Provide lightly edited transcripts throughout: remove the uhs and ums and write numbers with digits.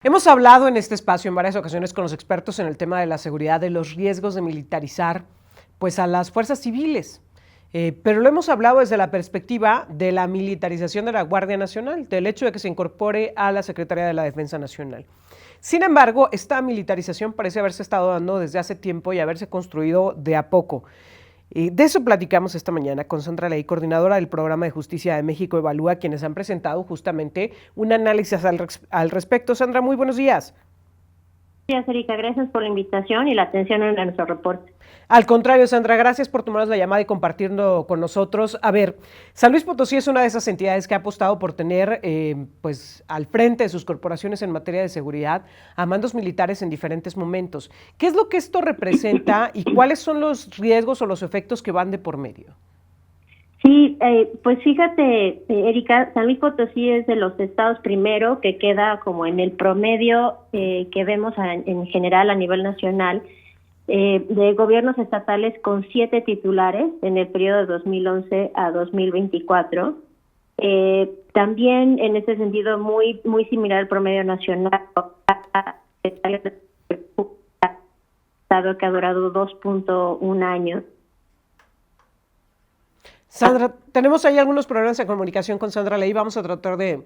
Hemos hablado en este espacio en varias ocasiones con los expertos en el tema de la seguridad, de los riesgos de militarizar pues, a las fuerzas civiles. Pero lo hemos hablado desde la perspectiva de la militarización de la Guardia Nacional, del hecho de que se incorpore a la Secretaría de la Defensa Nacional. Sin embargo, esta militarización parece haberse estado dando desde hace tiempo y haberse construido de a poco. De eso platicamos esta mañana con Sandra Ley, coordinadora del Programa de Justicia de México Evalúa, quienes han presentado justamente un análisis al respecto. Sandra, muy buenos días. Gracias, Erika. Gracias por la invitación y la atención en nuestro reporte. Al contrario, Sandra, gracias por tomarnos la llamada y compartirlo con nosotros. A ver, San Luis Potosí es una de esas entidades que ha apostado por tener pues al frente de sus corporaciones en materia de seguridad a mandos militares en diferentes momentos. ¿Qué es lo que esto representa y cuáles son los riesgos o los efectos que van de por medio? Sí, pues fíjate, Erika, San Luis Potosí es de los estados primero que queda como en el promedio que vemos en general a nivel nacional de gobiernos estatales con 7 titulares en el periodo de 2011 a 2024. También en ese sentido muy similar al promedio nacional, estado que ha durado 2.1 años. Sandra, tenemos ahí algunos problemas de comunicación con Sandra Ley. Vamos a tratar de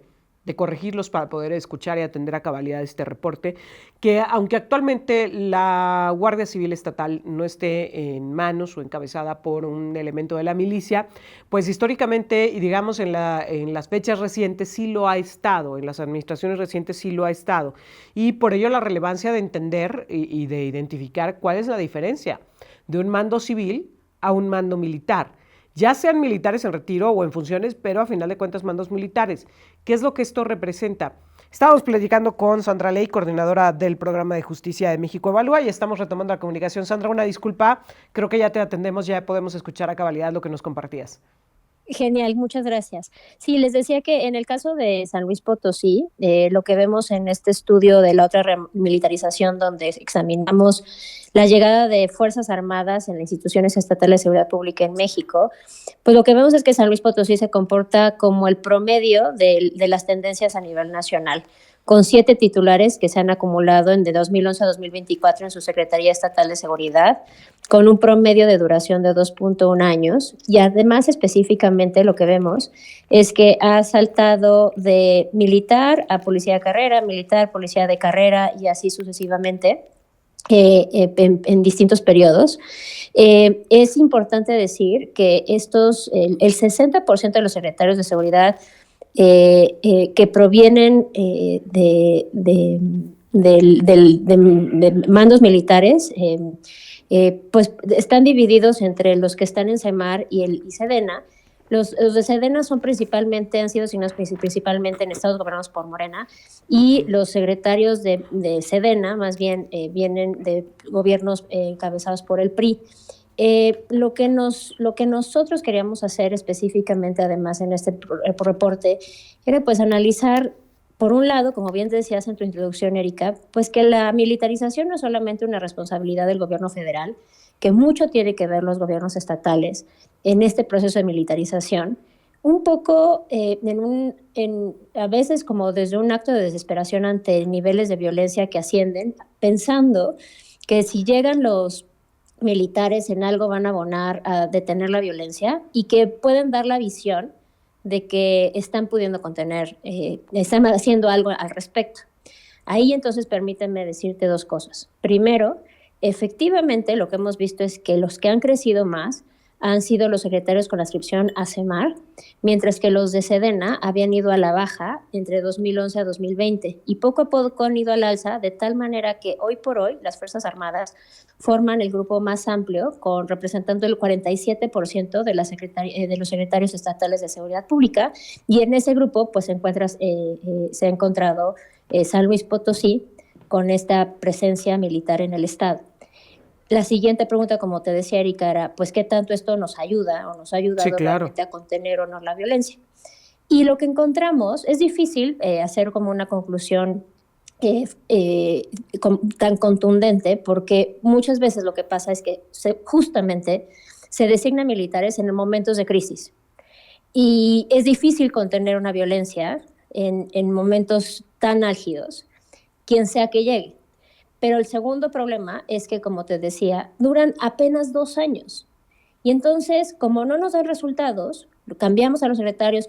corregirlos para poder escuchar y atender a cabalidad este reporte, que aunque actualmente la Guardia Civil Estatal no esté en manos o encabezada por un elemento de la milicia, pues históricamente y digamos en las fechas recientes sí lo ha estado, en las administraciones recientes sí lo ha estado, y por ello la relevancia de entender y de identificar cuál es la diferencia de un mando civil a un mando militar. Ya sean militares en retiro o en funciones, pero a final de cuentas mandos militares. ¿Qué es lo que esto representa? Estamos platicando con Sandra Ley, coordinadora del Programa de Justicia de México Evalúa, y estamos retomando la comunicación. Sandra, una disculpa, creo que ya te atendemos, ya podemos escuchar a cabalidad lo que nos compartías. Genial, muchas gracias. Sí, les decía que en el caso de San Luis Potosí, lo que vemos en este estudio de la otra remilitarización, donde examinamos la llegada de Fuerzas Armadas en las instituciones estatales de seguridad pública en México, pues lo que vemos es que San Luis Potosí se comporta como el promedio de las tendencias a nivel nacional, con 7 titulares que se han acumulado de 2011 a 2024 en su Secretaría Estatal de Seguridad, con un promedio de duración de 2.1 años. Y además, específicamente, lo que vemos es que ha saltado de militar a policía de carrera, militar, policía de carrera y así sucesivamente. En distintos periodos. Es importante decir que el 60% de los secretarios de seguridad que provienen de mandos militares, pues están divididos entre los que están en SEMAR y Sedena. Los de Sedena han sido asignados principalmente en estados gobernados por Morena, y los secretarios de Sedena más bien vienen de gobiernos encabezados por el PRI. Lo que nosotros queríamos hacer específicamente, además, en este reporte, era pues analizar, por un lado, como bien te decías en tu introducción, Erika, pues que la militarización no es solamente una responsabilidad del gobierno federal, que mucho tiene que ver los gobiernos estatales en este proceso de militarización, un poco a veces como desde un acto de desesperación ante niveles de violencia que ascienden, pensando que si llegan los militares en algo van a abonar a detener la violencia, y que pueden dar la visión de que están pudiendo contener, están haciendo algo al respecto. Ahí entonces permíteme decirte 2 cosas. Primero, efectivamente lo que hemos visto es que los que han crecido más han sido los secretarios con adscripción a SEMAR, mientras que los de Sedena habían ido a la baja entre 2011 a 2020 y poco a poco han ido al alza, de tal manera que hoy por hoy las Fuerzas Armadas forman el grupo más amplio, representando el 47% de los secretarios estatales de seguridad pública, y en ese grupo pues se ha encontrado San Luis Potosí con esta presencia militar en el estado. La siguiente pregunta, como te decía, Erika, era pues qué tanto esto nos ayuda o nos ha ayudado realmente a contener o no la violencia. Y lo que encontramos es difícil hacer como una conclusión tan contundente, porque muchas veces lo que pasa es que justamente se designan militares en momentos de crisis. Y es difícil contener una violencia en momentos tan álgidos. quien sea que llegue. Pero el segundo problema es que, como te decía, duran apenas 2 años. Y entonces, como no nos dan resultados, cambiamos a los secretarios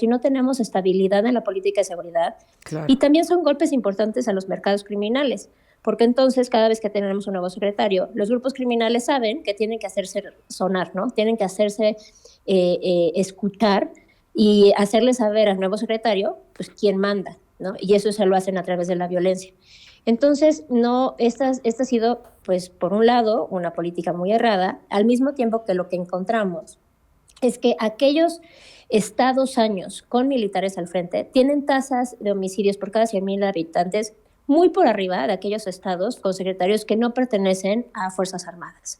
y no tenemos estabilidad en la política de seguridad. Claro. Y también son golpes importantes a los mercados criminales, porque entonces cada vez que tenemos un nuevo secretario, los grupos criminales saben que tienen que hacerse sonar, ¿no? Tienen que hacerse escuchar y hacerle saber al nuevo secretario, pues, quién manda, ¿no? Y eso se lo hacen a través de la violencia. Entonces, no, esta ha sido, pues, por un lado, una política muy errada, al mismo tiempo que lo que encontramos es que aquellos estados años con militares al frente tienen tasas de homicidios por cada 100,000 habitantes muy por arriba de aquellos estados con secretarios que no pertenecen a Fuerzas Armadas.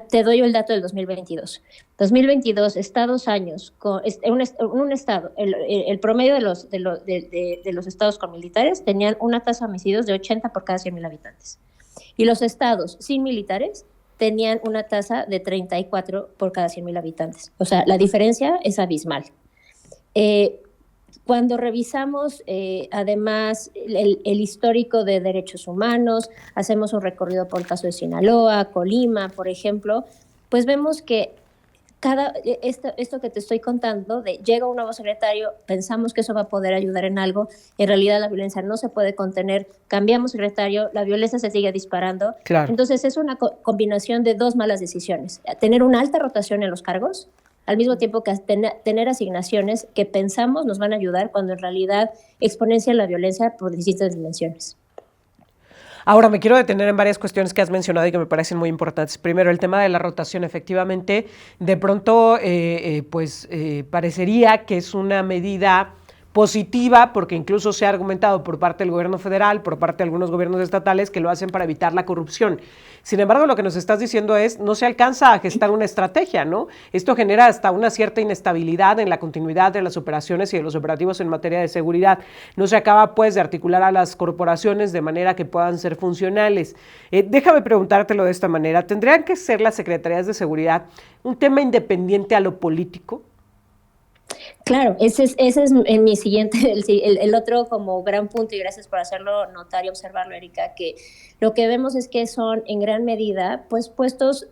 Te doy el dato del 2022. 2022, estados años, un estado, el promedio de los estados con militares tenían una tasa de homicidios de 80 por cada 100,000 habitantes. Y los estados sin militares tenían una tasa de 34 por cada 100,000 habitantes. O sea, la diferencia es abismal. Cuando revisamos, además, el histórico de derechos humanos, hacemos un recorrido por el caso de Sinaloa, Colima, por ejemplo, pues vemos que esto que te estoy contando, de llega un nuevo secretario, pensamos que eso va a poder ayudar en algo, en realidad la violencia no se puede contener, cambiamos secretario, la violencia se sigue disparando. Claro. Entonces es una combinación de dos malas decisiones, tener una alta rotación en los cargos, al mismo tiempo que tener asignaciones que pensamos nos van a ayudar cuando en realidad exponencian la violencia por distintas dimensiones. Ahora, me quiero detener en varias cuestiones que has mencionado y que me parecen muy importantes. Primero, el tema de la rotación. Efectivamente, de pronto, parecería que es una medida positiva, porque incluso se ha argumentado por parte del gobierno federal, por parte de algunos gobiernos estatales, que lo hacen para evitar la corrupción. Sin embargo, lo que nos estás diciendo es, no se alcanza a gestar una estrategia, ¿no? Esto genera hasta una cierta inestabilidad en la continuidad de las operaciones y de los operativos en materia de seguridad. No se acaba, pues, de articular a las corporaciones de manera que puedan ser funcionales. Déjame preguntártelo de esta manera. ¿Tendrían que ser las secretarías de seguridad un tema independiente a lo político? Claro, ese es mi siguiente, el otro como gran punto, y gracias por hacerlo notar y observarlo, Erika, que lo que vemos es que son en gran medida pues puestos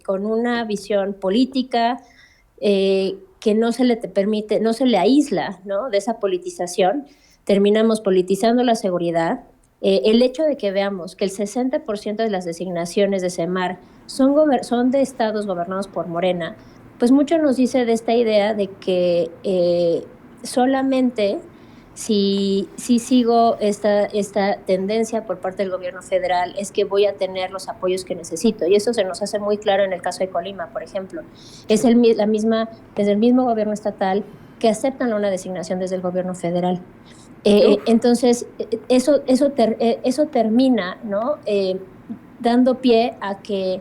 con una visión política que no se le permite, no se le aísla, ¿no?, de esa politización. Terminamos politizando la seguridad. El hecho de que veamos que el 60% de las designaciones de SEMAR son de estados gobernados por Morena, pues mucho nos dice de esta idea de que solamente si sigo esta tendencia por parte del gobierno federal es que voy a tener los apoyos que necesito. Y eso se nos hace muy claro en el caso de Colima, por ejemplo. Es desde el mismo gobierno estatal que aceptan una designación desde el gobierno federal. Entonces, eso termina, ¿no?, dando pie a que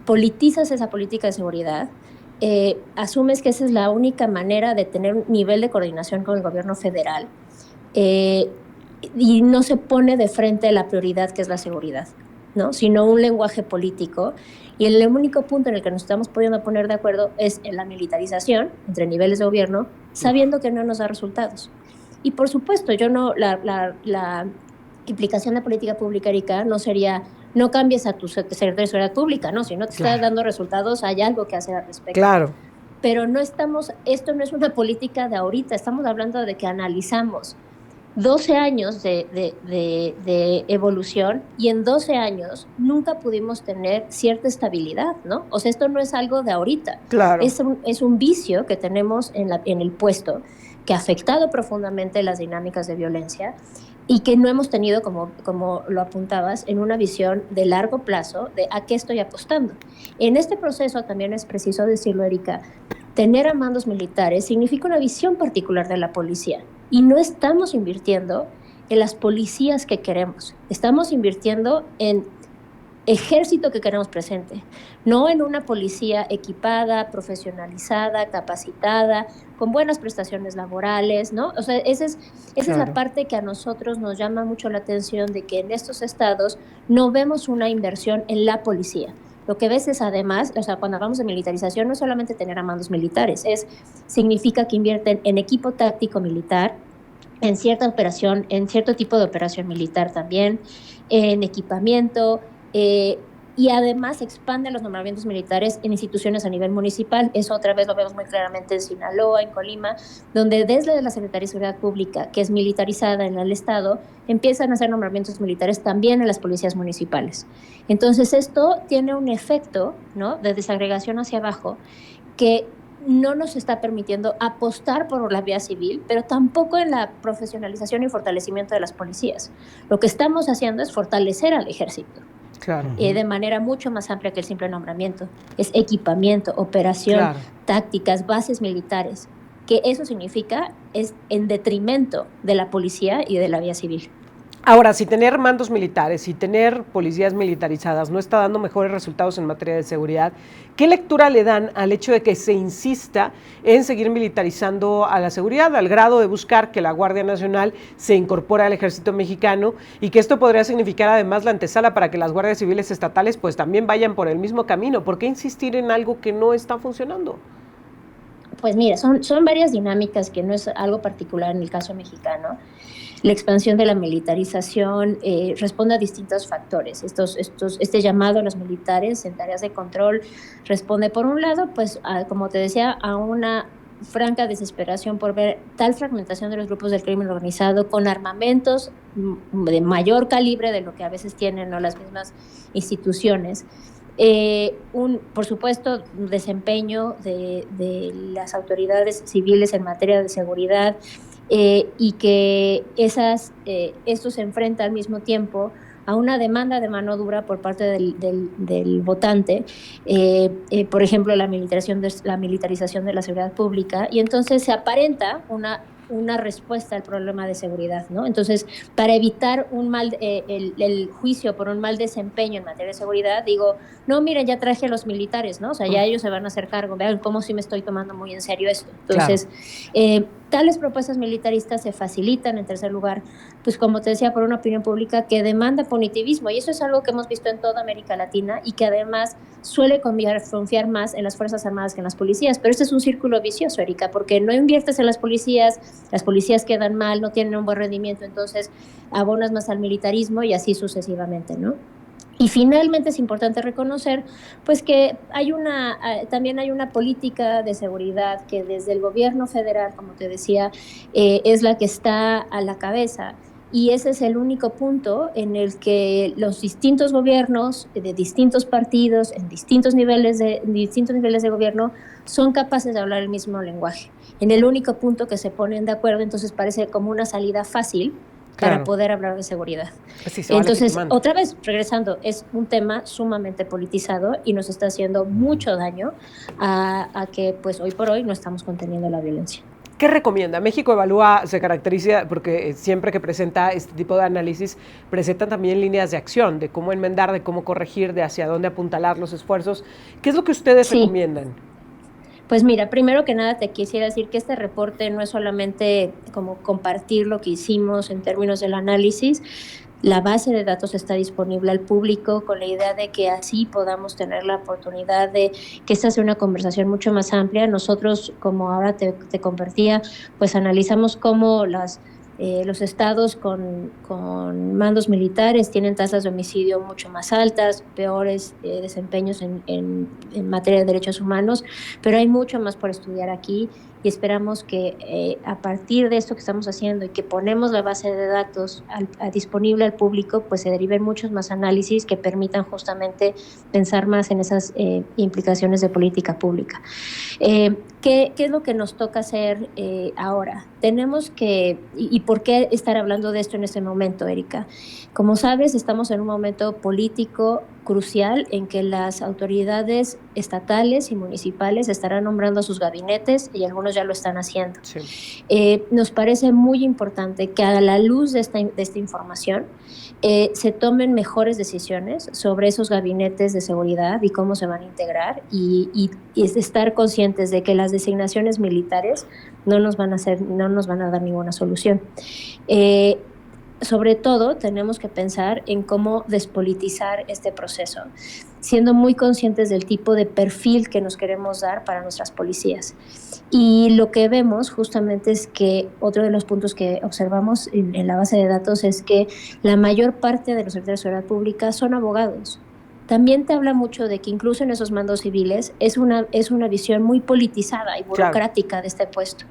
politizas esa política de seguridad. Asumes que esa es la única manera de tener un nivel de coordinación con el gobierno federal y no se pone de frente la prioridad que es la seguridad, ¿no?, sino un lenguaje político. Y el único punto en el que nos estamos pudiendo poner de acuerdo es en la militarización entre niveles de gobierno, sabiendo que no nos da resultados. Y por supuesto, la implicación de política pública, Erika, no sería no cambies a tu secretario de Seguridad Pública, ¿no? Si no te estás dando resultados, hay algo que hacer al respecto. Claro. Pero esto no es una política de ahorita, estamos hablando de que analizamos 12 años de evolución y en 12 años nunca pudimos tener cierta estabilidad, ¿no? O sea, esto no es algo de ahorita. Claro. Es un vicio que tenemos en el puesto que ha afectado profundamente las dinámicas de violencia y que no hemos tenido, como lo apuntabas, en una visión de largo plazo de a qué estoy apostando. En este proceso también es preciso decirlo, Erika, tener a mandos militares significa una visión particular de la policía y no estamos invirtiendo en las policías que queremos, estamos invirtiendo en ejército que queremos presente, no en una policía equipada, profesionalizada, capacitada, con buenas prestaciones laborales, ¿no? O sea, esa es la parte que a nosotros nos llama mucho la atención de que en estos estados no vemos una inversión en la policía. Lo que ves es además, o sea, cuando hablamos de militarización, no es solamente tener a mandos militares, significa que invierten en equipo táctico militar, en cierta operación, en cierto tipo de operación militar también, en equipamiento, y además expande los nombramientos militares en instituciones a nivel municipal. Eso otra vez lo vemos muy claramente en Sinaloa, en Colima, donde desde la Secretaría de Seguridad Pública, que es militarizada en el Estado, empiezan a hacer nombramientos militares también en las policías municipales. Entonces esto tiene un efecto, ¿no?, de desagregación hacia abajo que no nos está permitiendo apostar por la vía civil, pero tampoco en la profesionalización y fortalecimiento de las policías. Lo que estamos haciendo es fortalecer al ejército. Claro. De manera mucho más amplia que el simple nombramiento. Es equipamiento, operación, Claro. tácticas, bases militares. Que eso significa es en detrimento de la policía y de la vía civil. Ahora, si tener mandos militares y tener policías militarizadas no está dando mejores resultados en materia de seguridad, ¿qué lectura le dan al hecho de que se insista en seguir militarizando a la seguridad al grado de buscar que la Guardia Nacional se incorpore al Ejército Mexicano y que esto podría significar además la antesala para que las guardias civiles estatales pues también vayan por el mismo camino? ¿Por qué insistir en algo que no está funcionando? Pues mira, son varias dinámicas que no es algo particular en el caso mexicano. La expansión de la militarización responde a distintos factores. Este llamado a los militares en tareas de control responde, por un lado, pues, como te decía, a una franca desesperación por ver tal fragmentación de los grupos del crimen organizado con armamentos de mayor calibre de lo que a veces tienen, ¿no?, las mismas instituciones. Por supuesto, un desempeño de las autoridades civiles en materia de seguridad, y que esto se enfrenta al mismo tiempo a una demanda de mano dura por parte del votante, por ejemplo, la militarización de la seguridad pública, y entonces se aparenta una respuesta al problema de seguridad, ¿no? Entonces, para evitar el juicio por un mal desempeño en materia de seguridad, digo, no, miren, ya traje a los militares, ¿no? O sea, ya ellos se van a hacer cargo, vean cómo sí me estoy tomando muy en serio esto. Entonces, claro, tales propuestas militaristas se facilitan, en tercer lugar, pues como te decía, por una opinión pública que demanda punitivismo, y eso es algo que hemos visto en toda América Latina y que además suele confiar más en las Fuerzas Armadas que en las policías, pero este es un círculo vicioso, Erika, porque no inviertes en las policías quedan mal, no tienen un buen rendimiento, entonces abonas más al militarismo y así sucesivamente, ¿no? Y finalmente es importante reconocer pues que también hay una política de seguridad que desde el gobierno federal, como te decía, es la que está a la cabeza. Y ese es el único punto en el que los distintos gobiernos de distintos partidos, en distintos niveles de gobierno, son capaces de hablar el mismo lenguaje. En el único punto que se ponen de acuerdo, entonces parece como una salida fácil para poder hablar de seguridad. Sí, entonces, otra vez, regresando, es un tema sumamente politizado y nos está haciendo mucho daño a que pues hoy por hoy no estamos conteniendo la violencia. ¿Qué recomienda? México Evalúa se caracteriza porque siempre que presenta este tipo de análisis, presenta también líneas de acción, de cómo enmendar, de cómo corregir, de hacia dónde apuntalar los esfuerzos. ¿Qué es lo que ustedes recomiendan? Pues mira, primero que nada te quisiera decir que este reporte no es solamente como compartir lo que hicimos en términos del análisis. La base de datos está disponible al público con la idea de que así podamos tener la oportunidad de que esta sea una conversación mucho más amplia. Nosotros, como ahora te compartía, pues analizamos cómo los estados con mandos militares tienen tasas de homicidio mucho más altas, peores desempeños en materia de derechos humanos, pero hay mucho más por estudiar aquí y esperamos que a partir de esto que estamos haciendo y que ponemos la base de datos disponible al público, pues se deriven muchos más análisis que permitan justamente pensar más en esas implicaciones de política pública. ¿Qué es lo que nos toca hacer ahora? Tenemos que, y por qué estar hablando de esto en este momento, Erika? Como sabes, estamos en un momento político crucial en que las autoridades estatales y municipales estarán nombrando a sus gabinetes y algunos ya lo están haciendo. Sí. Nos parece muy importante que a la luz de esta información se tomen mejores decisiones sobre esos gabinetes de seguridad y cómo se van a integrar y estar conscientes de que las designaciones militares no nos van a dar ninguna solución. sobre todo tenemos que pensar en cómo despolitizar este proceso, siendo muy conscientes del tipo de perfil que nos queremos dar para nuestras policías. Y lo que vemos justamente es que otro de los puntos que observamos en la base de datos es que la mayor parte de los secretarios de seguridad pública son abogados. También te habla mucho de que incluso en esos mandos civiles es una visión muy politizada y burocrática de este puesto,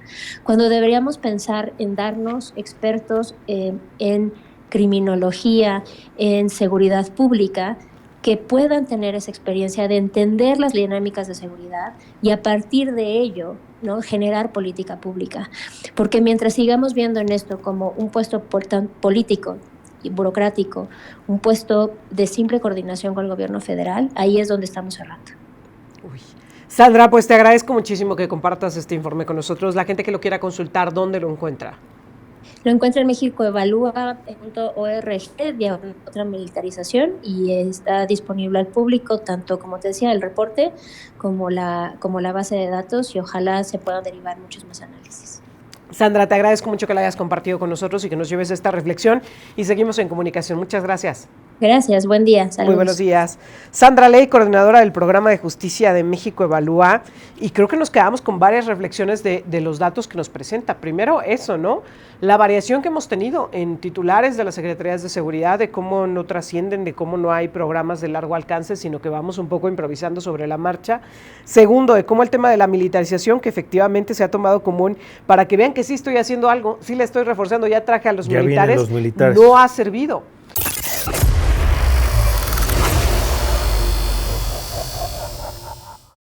cuando deberíamos pensar en darnos expertos en criminología, en seguridad pública, que puedan tener esa experiencia de entender las dinámicas de seguridad y a partir de ello, ¿no?, generar política pública. Porque mientras sigamos viendo en esto como un puesto político y burocrático, un puesto de simple coordinación con el gobierno federal, ahí es donde estamos cerrando. Uy. Sandra, pues te agradezco muchísimo que compartas este informe con nosotros. La gente que lo quiera consultar, ¿dónde lo encuentra? Lo encuentra en mexicoevalúa.org, otra militarización, y está disponible al público, tanto como te decía, el reporte como la base de datos, y ojalá se puedan derivar muchos más análisis. Sandra, te agradezco mucho que la hayas compartido con nosotros y que nos lleves esta reflexión y seguimos en comunicación. Muchas gracias. Gracias, buen día. Saludos. Muy buenos días. Sandra Ley, coordinadora del Programa de Justicia de México Evalúa, y creo que nos quedamos con varias reflexiones de los datos que nos presenta. Primero eso, ¿no? La variación que hemos tenido en titulares de las Secretarías de Seguridad, de cómo no trascienden, de cómo no hay programas de largo alcance, sino que vamos un poco improvisando sobre la marcha. Segundo, de cómo el tema de la militarización, que efectivamente se ha tomado común, para que vean que sí estoy haciendo algo, sí le estoy reforzando, ya traje a los militares, no ha servido.